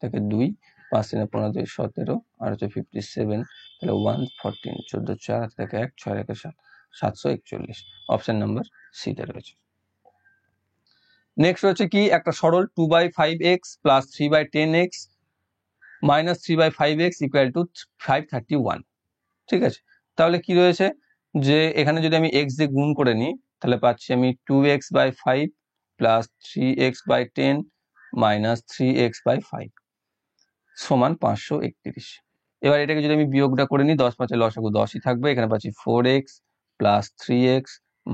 Speaker 1: থেকে 2, 5 3 15 2 17, আর হচ্ছে 57, তাহলে 1 14 14 4 থেকে 1 6 1 7 741। অপশন নাম্বার সি তে রয়েছে। নেক্সট হচ্ছে কি একটা সরল 2/5x plus 3/10x minus 3/5x equal to 531। ঠিক আছে, তাহলে কি রয়েছে যে এখানে যদি আমি x দিয়ে গুণ করে নিই তাহলে পাচ্ছি আমি 2x/5 plus 3x/10 minus 3x/5 সমান 531। এবার এটাকে যদি আমি বিয়োগটা করে নিই 10 5 লসাগু 10ই থাকবে, এখানে পাচ্ছি 4x plus 3x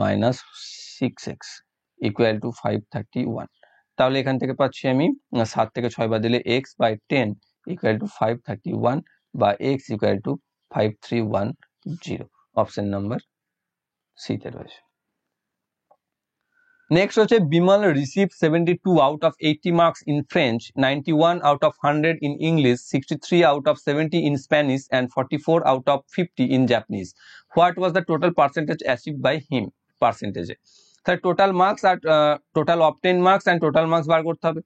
Speaker 1: minus 6x equal to 531। তাহলে এখান থেকে পাচ্ছি আমি 7 থেকে 6 বাদ দিলে x/10 ইকুয়াল টু 531 বা x equal to 5310। Option number C তে রয়েছে। নেক্সট হচ্ছে Bimal receive 72 out of 80 marks in French, 91 out of 100 in English, 63 out of 70 in Spanish, and 44 out of 50 in Japanese. What was the total percentage achieved by him? Percentage তাহলে total marks আর total obtained marks and total marks বার করতে হবে।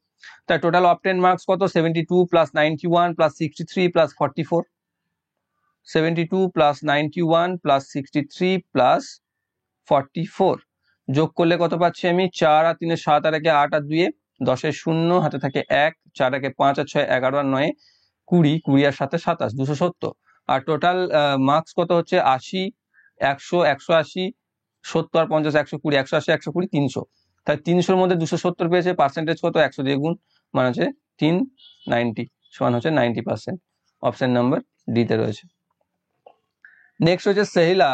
Speaker 1: তাহলে total obtained marks কত? 72 plus 91 plus 63 plus 44, 72 plus 91 plus 63 plus 44 যোগ করলে কত পাচ্ছি আমি? 4 আর 3 7 আর 1 8 আর 2 10 0 হাতে থাকে 1, 4 1 5 আর 6 11 আর 9 20, 20 আর 7 27, 270। আর টোটাল মার্কস কত হচ্ছে? 80 100 180 70 আর 50 120 180 120 300। তাই 300-র মধ্যে 270 পেয়েছে, পার্সেন্টেজ কত? 100 দিয়ে গুণ, মানে হচ্ছে 390 সমান হচ্ছে 90%। অপশন নাম্বার ডি তে রয়েছে। নেক্সট হচ্ছে সেহিলা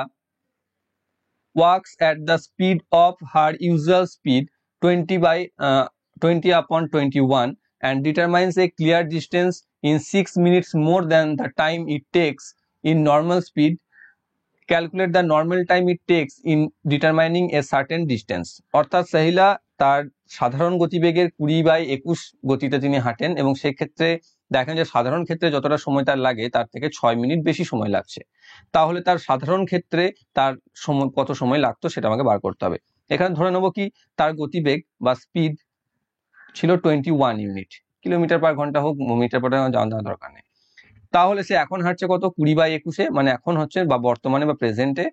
Speaker 1: walks at the speed of her usual speed 20/21 and determines a clear distance in 6 minutes more than the time it takes in normal speed. Calculate the normal time it takes in determining a certain distance. অর্থাৎ সেহিলা তার সাধারণ গতিবেগের 20/21 গতিতে তিনি হাঁটেন এবং সেক্ষেত্রে দেখেন যে সাধারণ ক্ষেত্রে যতটা সময় তার লাগে তার থেকে 6 মিনিট বেশি সময় লাগছে। তাহলে তার সাধারণ ক্ষেত্রে তার সময় কত সময় লাগতো সেটা আমাকে বার করতে হবে। এখানে ধরে নেবো কি তার গতিবেগ বা স্পিড ছিল 21 ইউনিট, কিলোমিটার পার ঘন্টা হোক মিটার পার ঘন্টা জানার দরকার নেই। তাহলে সে এখন হাঁটছে কত? 20/21, মানে এখন হচ্ছে বা বর্তমানে বা প্রেজেন্টে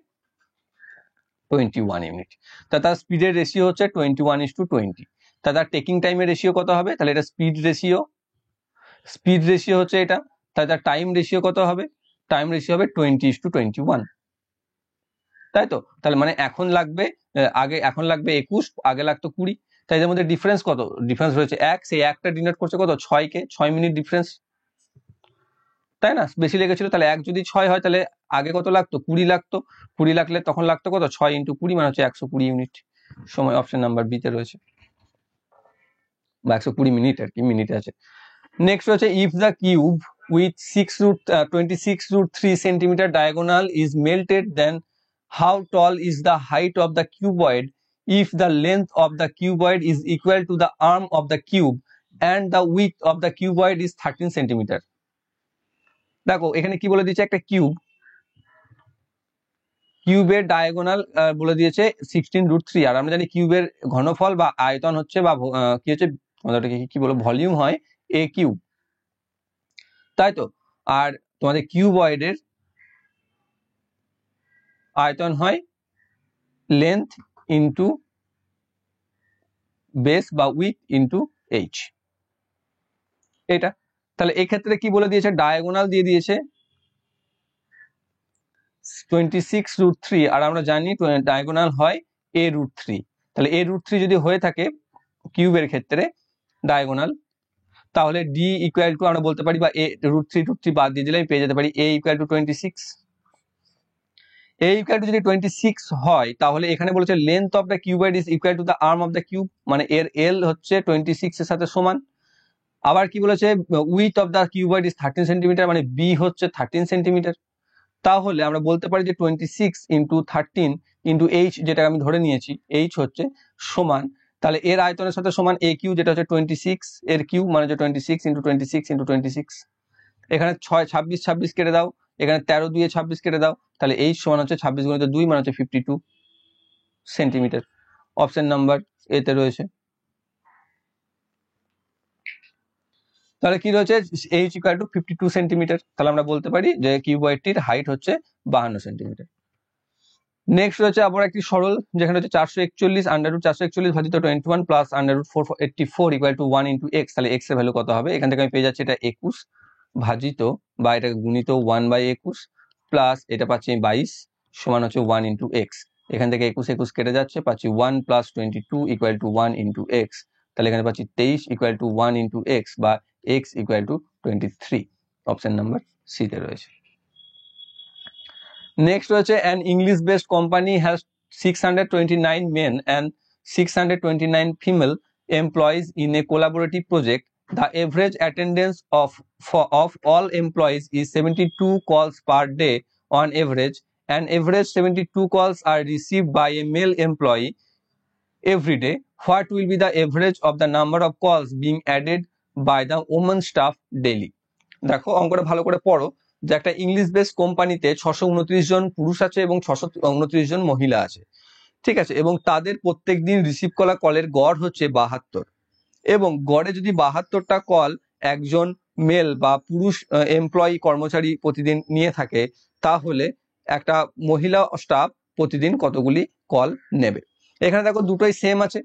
Speaker 1: 21 ইউনিট। তা তার স্পিডের রেশিও হচ্ছে 21:20। তাহলে তার টেকিং টাইমের রেশিও কত হবে? তাহলে এটা স্পিড রেশিও হচ্ছে এটা। তাহলে তার টাইম রেশিও কত হবে? টাইম রেশিও হবে 20:21, তাই তো? তাহলে মানে এখন লাগবে 21, আগে লাগতো 20। তাই এর মধ্যে ডিফারেন্স কত? ডিফারেন্স রয়েছে 1, সেই একটা ডিনোট করছে কত? 6 মিনিট ডিফারেন্স, তাই না? বেশি লেগেছিল। তাহলে 1 যদি 6 হয় তাহলে আগে কত লাগতো? 20 লাগতো। 20 লাগলে তখন লাগতো কত? 6 × 20 মানে হচ্ছে 120 ইউনিট সময়। অপশন নাম্বার বি তে রয়েছে, বা 120 মিনিট আর কি, মিনিটে আছে। নেক্সট হচ্ছে if the cube with 26√3 centimeter diagonal is melted, then how tall is the height of the cuboid if the length of the cuboid is equal to the arm of the cube and the width of the cuboid is 13 centimeter? দেখো এখানে কি বলে দিয়েছে, একটা কিউবের diagonal বলে দিয়েছে 16√3, আর আমরা জানি কিউবের ঘনফল বা আয়তন হচ্ছে বা কি হচ্ছে আমাদেরকে কি বলবো, ভলিউম হয় a কিউব, তাই তো? আর তোমাদের কিউবয়েডের আয়তন হয় লেন্থ ইন্টু বেস বা উইথ ইন্টু এইচ, এটা। তাহলে এক্ষেত্রে কি বলে দিয়েছে, ডায়াগোনাল দিয়ে দিয়েছে 26√3, আর আমরা জানি ডায়াগোনাল হয় a√3। তাহলে a√3 যদি হয়ে থাকে কিউবের ক্ষেত্রে ডায়াগোনাল, তাহলে ডি ইকুয়াল টু আমরা বলতে পারি, বা a√3 বাদ দিয়ে দিলে আমি পেয়ে যেতে পারি a equal to 26। a equal to যদি 26 হয় তাহলে এখানে বলেছে length of the cuboid is equal to the arm of the cube, মানে এর এল হচ্ছে 26 এর সাথে সমান। আবার কি বলেছে, with of the cuboid is 13 centimetre, মানে বি হচ্ছে 13 সেন্টিমিটার। তাহলে আমরা বলতে পারি যে 26 × 13 × এইচ, যেটা আমি ধরে নিয়েছি এইচ হচ্ছে সমান, তাহলে এর আয়তনের সাথে সমান এ কিউ, যেটা হচ্ছে 26 এর কিউব, মানে হচ্ছে 26 × 26 × 26। এখানে 26 কেটে দাও, এখানে 13 দিয়ে 26 কেটে দাও, তাহলে এইচ সমান হচ্ছে 26 × 2 মানে হচ্ছে 52 সেন্টিমিটার। অপশন নাম্বার এতে রয়েছে। তাহলে কি রয়েছে, এইচ ইকুয়াল টু 52 সেন্টিমিটার। তাহলে আমরা বলতে পারি যে কিউবয়েডটির হাইট হচ্ছে 52 সেন্টিমিটার। নেক্সট রয়েছে আবার একটি সরল, যেখানে হচ্ছে 441 √441 ভাজিত 21 প্লাস √484 ইকুয়াল টু 1 × x। তাহলে x এর ভ্যালু কত হবে? এখান থেকে আমি পেয়ে যাচ্ছি এটা 21 ভাজিত বা এটা গুণিত 1/21 প্লাস এটা পাচ্ছি 22 সমান হচ্ছে 1 × x। এখান থেকে 21 কেটে যাচ্ছে, পাচ্ছি 1 + 22 ইকুয়াল টু 1 × x। তাহলে এখানে পাচ্ছি 23 ইকুয়াল টু 1 × x, বা x equal to 23। Option number C তে রয়েছে। নেক্সট রয়েছে an English based company has 629 men and 629 female employees in a collaborative project. The average attendance of all employees is 72 calls per day on average. An average 72 calls are received by a male employee every day. What will be the average of the number of calls being added by the women staff daily? দেখো অঙ্কটা ভালো করে পড়ো, যে একটা English base কোম্পানিতে 629 জন পুরুষ আছে এবং 629 জন মহিলা আছে, ঠিক আছে? এবং তাদের প্রত্যেক দিন রিসিভ করা কলের গড় হচ্ছে 72, এবং গড়ে যদি 72টা কল একজন মেল বা পুরুষ এমপ্লয়ি কর্মচারী প্রতিদিন নিয়ে থাকে, তাহলে একটা মহিলা স্টাফ প্রতিদিন কতগুলি কল নেবে? এখানে দেখো দুটোই সেম আছে,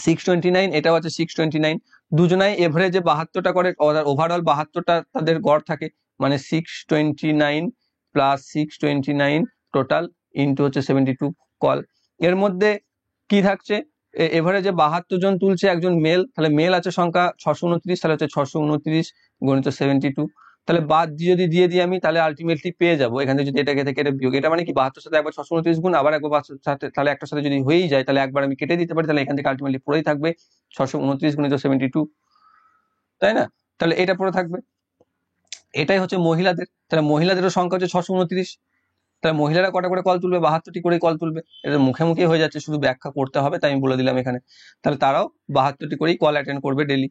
Speaker 1: 629, এটাও আছে 629। দুজনাই এভারেজে 72টা করে, ওভারঅল 72টা তাদের গড় থাকে, মানে 629 প্লাস 629 টোটাল ইন্টু হচ্ছে 72 কল। এর মধ্যে কি থাকছে, এভারেজে 72 জন তুলছে একজন মেল, তাহলে মেল আছে সংখ্যা 629, তাহলে হচ্ছে 629 গুণিত 72। তাহলে বাদ যদি দিয়ে দিই আমি, তাহলে আলটিমেটলি পেয়ে যাবো এখানে যদি এটাকে থেকে এটা বিয়োগ, এটা মানে কি 72 সাথে একবার 629 গুণ, আবার একবার 72 সাথে, তাহলে একটার সাথে যদি হয়েই যায় তাহলে একবার আমি কেটে দিতে পারি, তাহলে এখান থেকে আলটিমেটলি পড়েই থাকবে 629 গুণিত 72, তাই না? তাহলে এটা পড়ে থাকবে। এটাই হচ্ছে মহিলাদের, তাহলে মহিলাদেরও সংখ্যা হচ্ছে 629। তাহলে মহিলারা কটা করে কল তুলবে? 72টি করে কল তুলবে। এটা মুখে মুখে হয়ে যাচ্ছে, শুধু ব্যাখ্যা করতে হবে, তাই আমি বলে দিলাম এখানে। তাহলে তারাও 72টি করেই কল অ্যাটেন্ড করবে ডেলি।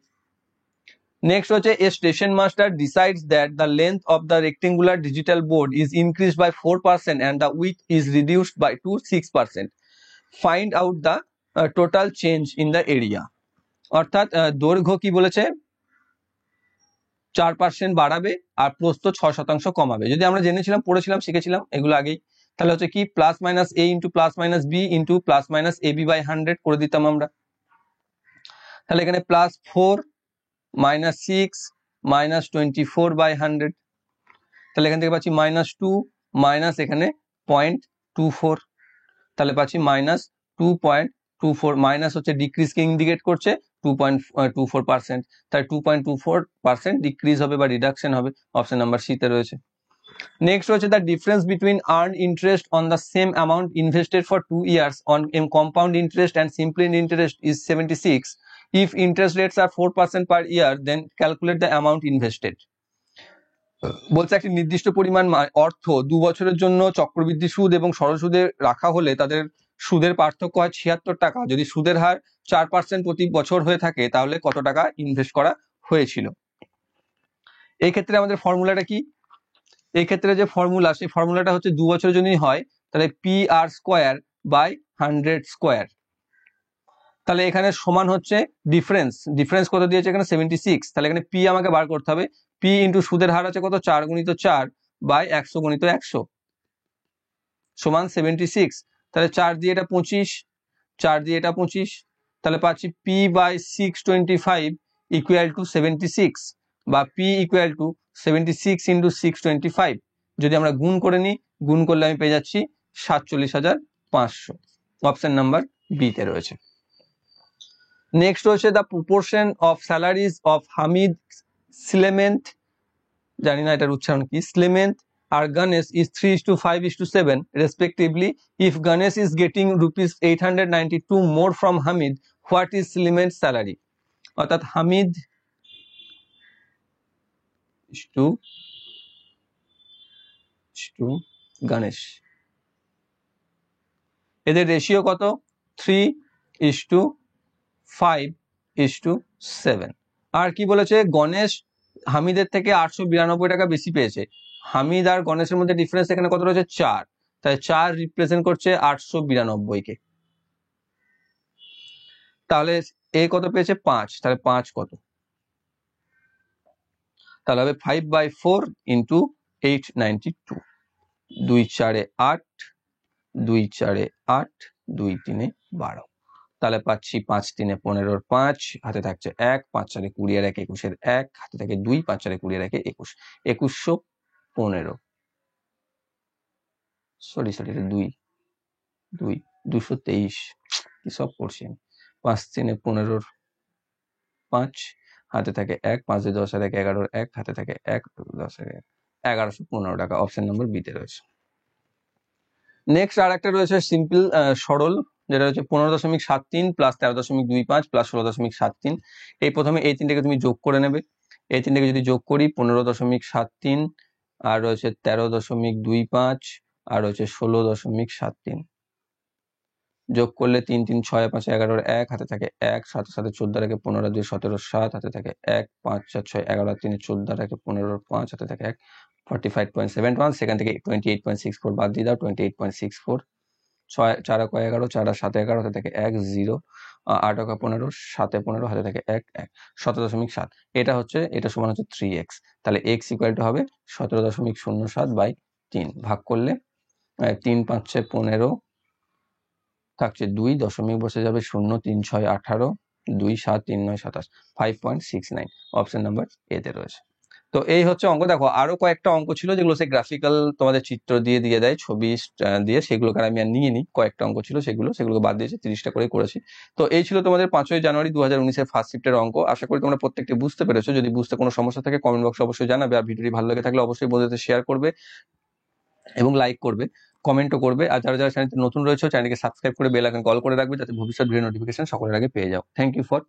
Speaker 1: নেক্সট হচ্ছে a station master decides that the length of the rectangular digital board is increased by 4% and the width is reduced by 6%. Find out the total change in the area. অর্থাৎ দৈর্ঘ্য কি বলেছে, 4% বাড়াবে আর প্রস্থ 6% কমাবে। যদি আমরা জেনেছিলাম, পড়েছিলাম, শিখেছিলাম এগুলো আগেই, তাহলে হচ্ছে কি plus minus a into plus minus b into plus minus ab/100 করে দিতাম আমরা। তাহলে এখানে +4 -6 -24/100, তাহলে এখান থেকে পাচ্ছি -2 মাইনাস এখানে 0.24, তাহলে পাচ্ছি -2.24, মাইনাস হচ্ছে ডিক্রিজকে ইন্ডিকেট করছে 2.24%, তাই 2.24% ডিক্রিজ হবে বা রিডাকশন হবে, অপশন নাম্বার সি তে রয়েছে। নেক্সট হচ্ছে the difference between earn interest on the same amount invested for 2 years on compound interest and simple interest is 76. If interest rates are 4% per year then calculate the amount invested. বলছে একটি নির্দিষ্ট পরিমাণ অর্থ 2 বছরের জন্য চক্রবৃদ্ধি সুদ এবং সরল সুদে রাখা হলে তাদের সুদের পার্থক্য হয় 76 টাকা। যদি সুদের হার 4% প্রতি বছর হয়ে থাকে তাহলে কত টাকা ইনভেস্ট করা হয়েছিল। এই ক্ষেত্রে আমাদের ফর্মুলাটা কি? এই ক্ষেত্রে যে ফর্মুলা, সেই ফর্মুলাটা হচ্ছে 2 বছরের যদি হয় তাহলে PR²/100²। তাহলে এখানে সমান হচ্ছে ডিফারেন্স কত দিয়েছে এখানে 76, তাহলে এখানে পি আমাকে বার করতে হবে। পি ইন্টু সুদের হার আছে কত 4 × 4/100 × 100 সমান 76, তাহলে 4 দিয়ে এটা 25, 4 দিয়ে এটা 25, তাহলে পাচ্ছি P/625 = 76 বা P = 76 × 625। যদি আমরা গুণ করে নিই, গুণ করলে আমি পেয়ে যাচ্ছি 47,500, অপশন নাম্বার বি তে রয়েছে। নেক্সট হচ্ছে the proportion of salaries of Hamid, স্লেমেন্ট, জানি না এটার উচ্চারণ কি, স্লেমেন্ট আর Ganesh is 3:5:7 respectively. If Ganesh is getting ₹892 more from Hamid, what is Sliment's salary? অর্থাৎ হামিদ to Ganesh, এদের রেশিও কত? 3:5:7। আর কি বলেছে? গণেশ হামিদের থেকে 892 টাকা বেশি পেয়েছে। হামিদ আর গণেশের মধ্যে ডিফারেন্স এখানে কত রয়েছে? 4, তাই 4 রিপ্রেজেন্ট করছে 892 কে। তাহলে এ কত পেয়েছে? 5, তাহলে 5 কত? তাহলে হবে 5/4 × 892, 2 4 8, 2 4 8, 2 3 12, তাহলে পাচ্ছি 5 3 15 5, হাতে থাকছে 1, 5 4 20 আর 1 21 1, হাতে থাকে 2, 5 4 20 আর 1 21, 2115, সরি এটা 2 223, কি সব করছি আমি। 5 3 15 5, হাতে থাকে 1, 5 2 10 আর 1 11, 1 হাতে থাকে 1 10 আর 1 1115 টাকা, অপশন নাম্বার বি তে রয়েছে। নেক্সট আর একটা রয়েছে সিম্পল সরল, যেটা হচ্ছে 15.73 + 13.25 + 16.73। এই প্রথমে এই তিনটাকে তুমি যোগ করে নেবে। এই তিনটাকে যদি যোগ করি 15.73 আর রয়েছে 13.25 আর রয়েছে 16.73, যোগ করলে 3 3 6 5 11 1, হাতে থাকে 1, 7 7 14 আর 15 2 17 7, হাতে থাকে 1, 5 4 6 11 3 14 আর 15 5, হাতে থাকে 1, 45.71। সেখান থেকে 28.64 বাদ দিয়ে দাও, 28.64, 6 4 11 4 7 11, হাতে থাকে 1 0, 8 15 7 15, হাতে থাকে 1 1, 17.7। এটা সমান হচ্ছে 3x, তাহলে x = হবে 17.07/3, ভাগ করলে 3 5 6 15 থাকছে 2, দশমিক বসে যাবে 0, 3 6 18, 2 7 3 9 27, 5.69, অপশন নাম্বার এ তে রয়েছে। তো এই হচ্ছে অঙ্ক। দেখো আরো কয়েকটা অঙ্ক ছিল যেগুলো সে গ্রাফিক্যাল তোমাদের চিত্র দিয়ে দেয়, ছবি দিয়ে, সেগুলোকে আমি আর নিয়ে নিই। কয়েকটা অঙ্ক ছিল সেগুলোকে বাদ দিয়েছি, 30টা করে করেছি। তো এই ছিল তোমাদের 5ই জানুয়ারি 2019-এর ফার্স্ট শিফটের অঙ্ক। আশা করি তোমরা প্রত্যেকটি বুঝতে পেরেছো। যদি বুঝতে কোনো সমস্যা থাকে কমেন্ট বক্সে অবশ্যই জানাবে, আর ভিডিওটি ভালো লেগে থাকলে অবশ্যই বন্ধুদের শেয়ার করবে এবং লাইক করবে, কমেন্টও করবে। আর যারা চ্যানেলটি নতুন রয়েছে চ্যানেলকে সাবস্ক্রাইব করে বেল আইকন কল করে রাখবে, যাতে ভবিষ্যৎ ভিডিও নোটিফিকেশন সকলের আগে পেয়ে যাও। Thank you for